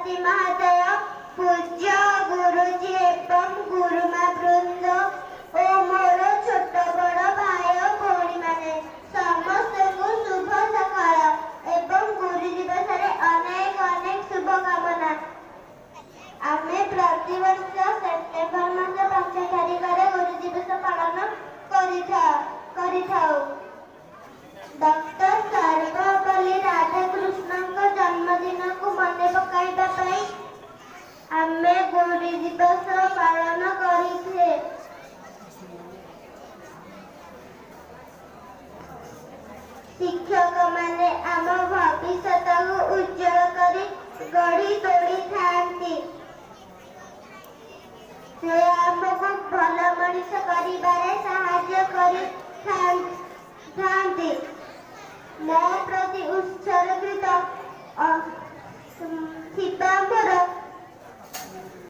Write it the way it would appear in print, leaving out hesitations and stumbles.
अति महोदय पूज्य गुरुजी एवं गुरुमा वृंद ओ मोर छोट बड़ भाई भौणी माने समस्त को शुभ सकाळ एवं गुरु दिवस अनेक अनेक शुभकामना। आमे प्रतिवर्ष सेप्टेम्बर मास 5 तारिखरे गुरु दिवस पालन करिथाउ। डॉक्टर सर्वपल्ली राधाकृष्ण जन्मदिन को मन पकाइबा आमे गुरु दिवस पालन करिथे। शिक्षक माने आम भविष्य को उज्जवल करी गढ़ी तोड़ी थांती। से आमको भल मनीष करिबारे साहाय्य करी थांती। मो प्रति उत्सर्गित